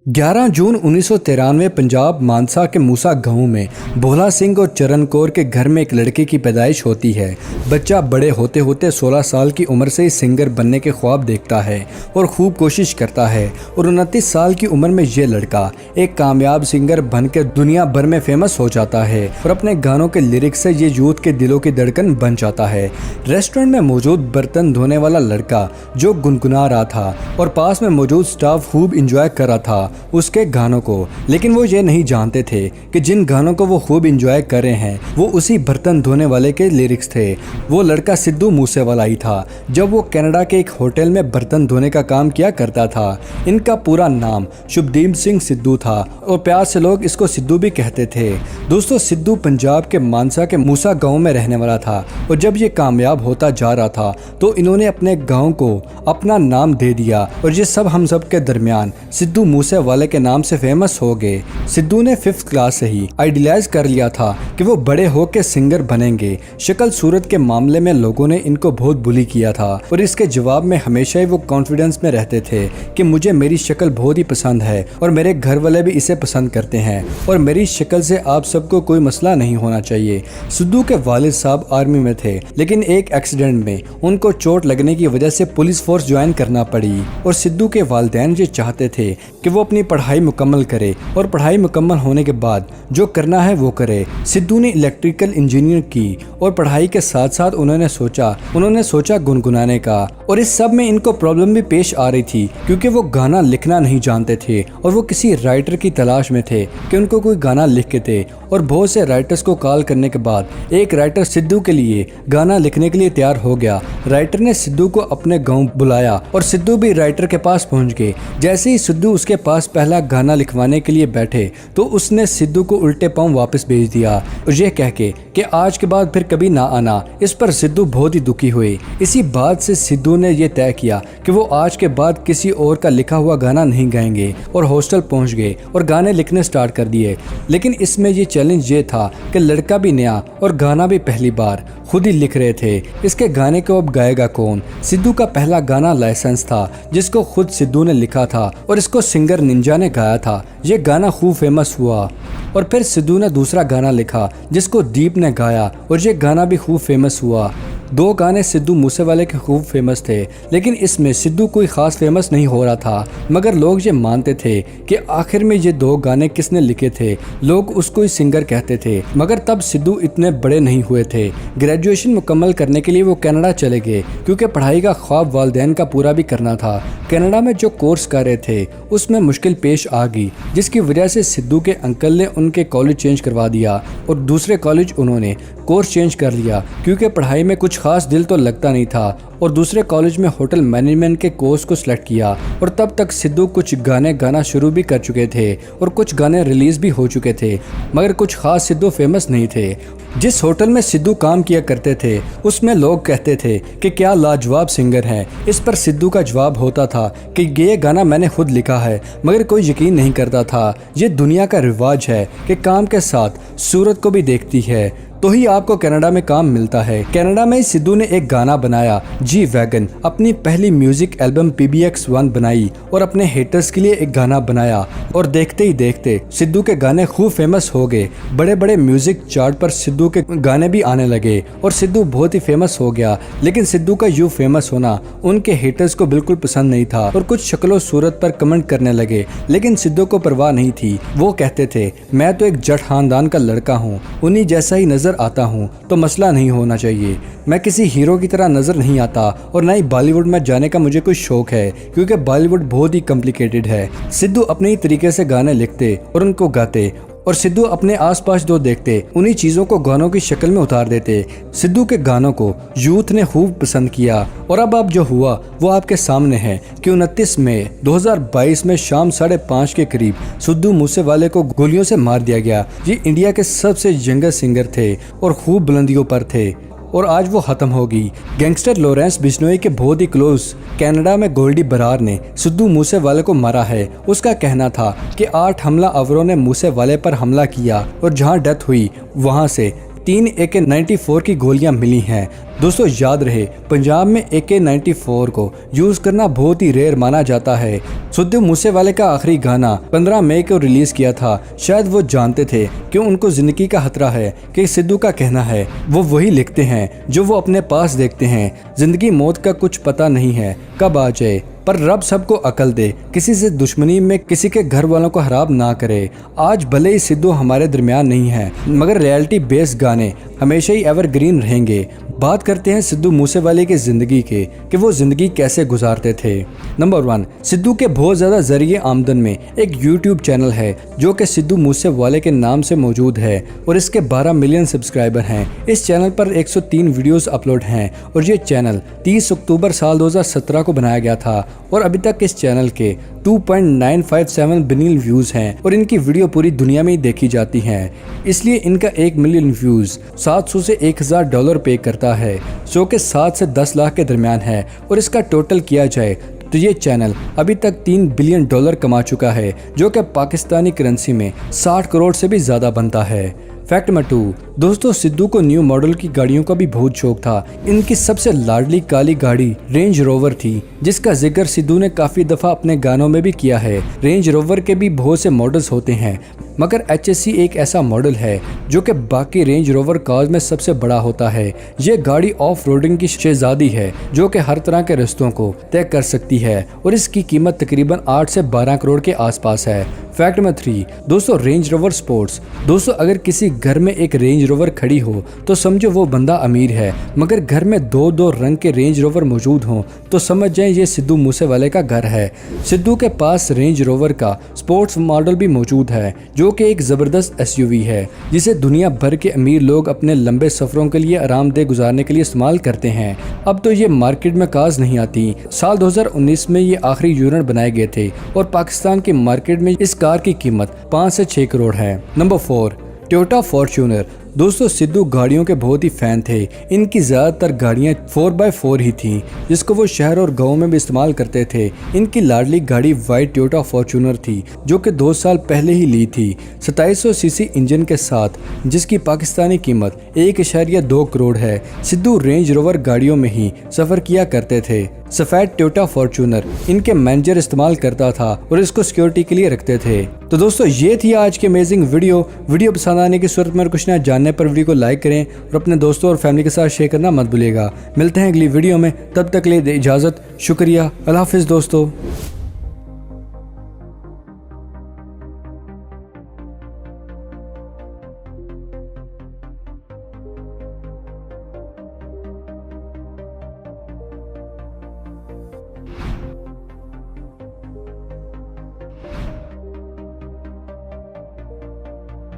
11 जून 1993 पंजाब मानसा के मूसा गांव में भोला सिंह और चरण कौर के घर में एक लड़के की पैदाइश होती है। बच्चा बड़े होते होते 16 साल की उम्र से ही सिंगर बनने के ख्वाब देखता है और खूब कोशिश करता है और 29 साल की उम्र में ये लड़का एक कामयाब सिंगर बनकर दुनिया भर में फेमस हो जाता है और अपने गानों के लिरिक्स से ये यूथ के दिलों की धड़कन बन जाता है। रेस्टोरेंट में मौजूद बर्तन धोने वाला लड़का जो गुनगुना रहा था और पास में मौजूद स्टाफ खूब इंजॉय कर रहा था उसके गानों को, लेकिन वो ये नहीं जानते थे कि जिन गानों को वो खूब इंजॉय कर रहे हैं वो उसी बर्तन धोने वाले के लिरिक्स थे। वो लड़का सिद्धू मूसेवाला ही था जब वो कनाडा के एक होटल में बर्तन धोने का काम किया करता था। इनका पूरा नाम शुभदीप सिंह सिद्धू था और प्यार से लोग इसको सिद्धू भी कहते थे। दोस्तों, सिद्धू पंजाब के मानसा के मूसा गांव में रहने वाला था और जब ये कामयाब होता जा रहा था तो इन्होंने अपने गांव को अपना नाम दे दिया और ये सब हम सब के दरमियान सिद्धू मूसेवाले के नाम से फेमस हो गए। सिद्धू ने 5th क्लास से ही आइडियलाइज कर लिया था कि वो बड़े होकर सिंगर बनेंगे। शक्ल सूरत के मामले में लोगों ने इनको बहुत बुली किया था और इसके जवाब में हमेशा ही वो कॉन्फिडेंस में रहते थे कि मुझे मेरी शक्ल बहुत ही पसंद है और मेरे घर वाले भी इसे पसंद करते हैं और मेरी शक्ल से आप सबको कोई मसला नहीं होना चाहिए। सिद्धू के वालिद साहब आर्मी में थे, लेकिन एक एक्सीडेंट में उनको चोट लगने की वजह से पुलिस फोर्स ज्वाइन करना पड़ी और सिद्धू के वालिदैन ये चाहते थे कि वो अपनी पढ़ाई मुकम्मल करे और पढ़ाई मुकम्मल होने के बाद जो करना है वो करे। सिद्धू ने इलेक्ट्रिकल इंजीनियर की और पढ़ाई के साथ साथ उन्होंने सोचा गुनगुनाने का, और इस सब में इनको प्रॉब्लम भी पेश आ रही थी क्योंकि वो गाना लिखना नहीं जानते थे और वो किसी राइटर की तलाश में थे कि उनको कोई गाना लिख के दे। और बहुत से राइटर्स को कॉल करने के बाद एक राइटर सिद्धू के लिए गाना लिखने के लिए तैयार हो गया। राइटर ने सिद्धू को अपने गांव बुलाया और सिद्धू भी राइटर के पास पहुंच गए। जैसे ही सिद्धू उसके पास पहला गाना लिखवाने के लिए बैठे तो उसने सिद्धू को उल्टे पांव वापस भेज दिया और यह कह के कि आज के बाद फिर कभी ना आना। इस पर सिद्धू बहुत ही दुखी हुए। इसी बात से सिद्धू ने यह तय किया कि वो आज के बाद किसी और का लिखा हुआ गाना नहीं गाएंगे और हॉस्टल पहुंच गए और गाने लिखने स्टार्ट कर दिए। लेकिन इसमें ये चैलेंज ये था कि लड़का भी नया और गाना भी पहली बार खुद ही लिख रहे थे। इसके गाने को अब गाएगा कौन? सिद्धू का पहला गाना लाइसेंस था जिसको खुद सिद्धू ने लिखा था और इसको सिंगर निंजा ने गाया था। ये गाना खूब फेमस हुआ और फिर सिद्धू ने दूसरा गाना लिखा जिसको दीप ने गाया और ये गाना भी खूब फेमस हुआ। 2 गाने सिद्धू मूसेवाले के खूब फेमस थे, लेकिन इसमें सिद्धू कोई खास फेमस नहीं हो रहा था, मगर लोग ये मानते थे कि आखिर में ये 2 गाने किसने लिखे थे। लोग उसको ही सिंगर कहते थे, मगर तब सिद्धू इतने बड़े नहीं हुए थे। ग्रेजुएशन मुकम्मल करने के लिए वो कनाडा चले गए क्योंकि पढ़ाई का ख्वाब वालिदैन का पूरा भी करना था। कनाडा में जो कोर्स कर रहे थे उसमें मुश्किल पेश आ गई, जिसकी वजह से सिद्धू के अंकल ने उनके कॉलेज चेंज करवा दिया और दूसरे कॉलेज उन्होंने कोर्स चेंज कर लिया क्योंकि पढ़ाई में कुछ खास दिल तो लगता नहीं था और दूसरे कॉलेज में होटल मैनेजमेंट के कोर्स को सिलेक्ट किया। और तब तक सिद्धू कुछ गाने गाना शुरू भी कर चुके थे और कुछ गाने रिलीज भी हो चुके थे, मगर कुछ खास सिद्धू फेमस नहीं थे। जिस होटल में सिद्धू काम किया करते थे उसमें लोग कहते थे कि क्या लाजवाब सिंगर है। इस पर सिद्धू का जवाब होता था कि ये गाना मैंने खुद लिखा है, मगर कोई यकीन नहीं करता था। ये दुनिया का रिवाज है कि काम के साथ सूरत को भी देखती है तो ही आपको कनाडा में काम मिलता है। कनाडा में सिद्धू ने एक गाना बनाया जी वैगन, अपनी पहली म्यूजिक एल्बम PBX 1 बनाई और अपने हेटर्स के लिए एक गाना बनाया और देखते ही देखते सिद्धू के गाने खूब फेमस हो गए। बड़े बड़े म्यूजिक चार्ट पर सिद्धू के गाने भी आने लगे और सिद्धू बहुत ही फेमस हो गया। लेकिन सिद्धू का यूं फेमस होना उनके हेटर्स को बिल्कुल पसंद नहीं था और कुछ शक्लों सूरत पर कमेंट करने लगे, लेकिन सिद्धू को परवाह नहीं थी। वो कहते थे मैं तो एक जट खानदान का लड़का हूँ, उन्हीं जैसा ही नजर आता हूँ तो मसला नहीं होना चाहिए। मैं किसी हीरो की तरह नजर नहीं आता और ना ही बॉलीवुड में जाने का मुझे कोई शौक है क्योंकि बॉलीवुड बहुत ही कॉम्प्लिकेटेड है। सिद्धू अपने ही तरीके से गाने लिखते और उनको गाते और सिद्धू अपने आसपास जो देखते उन्हीं चीज़ों को गानों की शक्ल में उतार देते। सिद्धू के गानों को यूथ ने खूब पसंद किया और अब जो हुआ वो आपके सामने है कि 29 मई 2022 में शाम 5:30 के करीब सिद्धू मूसेवाले को गोलियों से मार दिया गया। ये इंडिया के सबसे यंगेस्ट सिंगर थे और खूब बुलंदियों पर थे और आज वो खत्म हो गई। गैंगस्टर लॉरेंस बिश्नोई के बहुत ही क्लोज कनाडा में गोल्डी बरार ने सिद्धू मूसेवाले को मारा है। उसका कहना था कि 8 हमलावरों ने मूसेवाले पर हमला किया और जहां डेथ हुई वहां से 3 AK-94 की गोलियां मिली हैं। दोस्तों याद रहे, पंजाब में AK-94 को यूज करना बहुत ही रेयर माना जाता है। सिद्धू मूसेवाले का आखिरी गाना 15 मई को रिलीज किया था। शायद वो जानते थे कि उनको जिंदगी का खतरा है, कि सिद्धू का कहना है वो वही लिखते हैं जो वो अपने पास देखते हैं। जिंदगी मौत का कुछ पता नहीं है कब आ जाए, पर रब सबको अकल दे, किसी से दुश्मनी में किसी के घर वालों को खराब ना करे। आज भले ही सिद्धू हमारे दरमियान नहीं है, मगर रियलिटी बेस्ड गाने हमेशा ही एवरग्रीन रहेंगे। बात करते हैं सिद्धू मूसेवाले की जिंदगी के, कि वो जिंदगी कैसे गुजारते थे। नंबर 1, सिद्धू के बहुत ज्यादा जरिए आमदन में एक यूट्यूब चैनल है जो कि सिद्धू मूसेवाले के नाम से मौजूद है और इसके 12 मिलियन सब्सक्राइबर हैं। इस चैनल पर 103 वीडियोस अपलोड हैं और ये चैनल 30 अक्टूबर साल 2017 को बनाया गया था और अभी तक इस चैनल के 2.957 बिलियन व्यूज हैं और इनकी वीडियो पूरी दुनिया में ही देखी जाती हैं। इसलिए इनका 1 मिलियन व्यूज 700 से $1000 पे करता है, जो कि 7 से 10 लाख के दरमियान है। और इसका टोटल किया जाए तो ये चैनल अभी तक $3 बिलियन कमा चुका है, जो कि पाकिस्तानी करेंसी में 60 करोड़ से भी ज्यादा बनता है। फैक्ट नंबर 2, दोस्तों सिद्धू को न्यू मॉडल की गाड़ियों का भी बहुत शौक था। इनकी सबसे लाडली काली गाड़ी रेंज रोवर थी, जिसका जिक्र सिद्धू ने काफी दफा अपने गानों में भी किया है। रेंज रोवर के भी बहुत से मॉडल्स होते हैं, मगर HSC एक ऐसा मॉडल है जो कि बाकी रेंज रोवर कार्स में सबसे बड़ा होता है। ये गाड़ी ऑफ रोडिंग की शहजादी है जो कि हर तरह के रास्तों को तय कर सकती है और इसकी कीमत तकरीबन 8 से 12 करोड़ के आसपास है। फैक्ट नंबर 3, दोस्तों रेंज रोवर स्पोर्ट्स। दोस्तों अगर किसी घर में एक रेंज रोवर खड़ी हो तो समझो वो बंदा अमीर है, मगर घर में 2 रंग के रेंज रोवर मौजूद हों तो समझ जाएं ये सिद्धू मूसेवाले का घर है। सिद्धू के पास रेंज रोवर का स्पोर्ट्स मॉडल भी मौजूद है जो कि एक जबरदस्त SUV है, जिसे दुनिया भर के अमीर लोग अपने लंबे सफरों के लिए आरामदेह गुजारने के लिए इस्तेमाल करते हैं। अब तो ये मार्केट में काज नहीं आती। साल 2019 में ये आखिरी यूनिट बनाए गए थे और पाकिस्तान की मार्केट में इस कार की कीमत 5 से 6 करोड़ है। Number 4, Toyota Fortuner. दोस्तों सिद्धू गाड़ियों के बहुत ही फैन थे। इनकी ज़्यादातर गाड़ियाँ 4x4 ही थीं, जिसको वो शहर और गाँव में भी इस्तेमाल करते थे। इनकी लाडली गाड़ी वाइट टोयोटा फॉर्च्यूनर थी जो कि 2 साल पहले ही ली थी, 2700 सीसी इंजन के साथ, जिसकी पाकिस्तानी कीमत 1.2 करोड़ है। सिद्धू रेंज रोवर गाड़ियों में ही सफ़र किया करते थे। सफ़ेद टोयोटा फॉर्च्यूनर इनके मैनेजर इस्तेमाल करता था और इसको सिक्योरिटी के लिए रखते थे। तो दोस्तों ये थी आज की अमेजिंग वीडियो पसंद आने की सूरत में कुछ ना जानने पर वीडियो को लाइक करें और अपने दोस्तों और फैमिली के साथ शेयर करना मत भूलिएगा। मिलते हैं अगली वीडियो में, तब तक के लिए इजाज़त। शुक्रिया, अल्लाह हाफिज़ दोस्तों।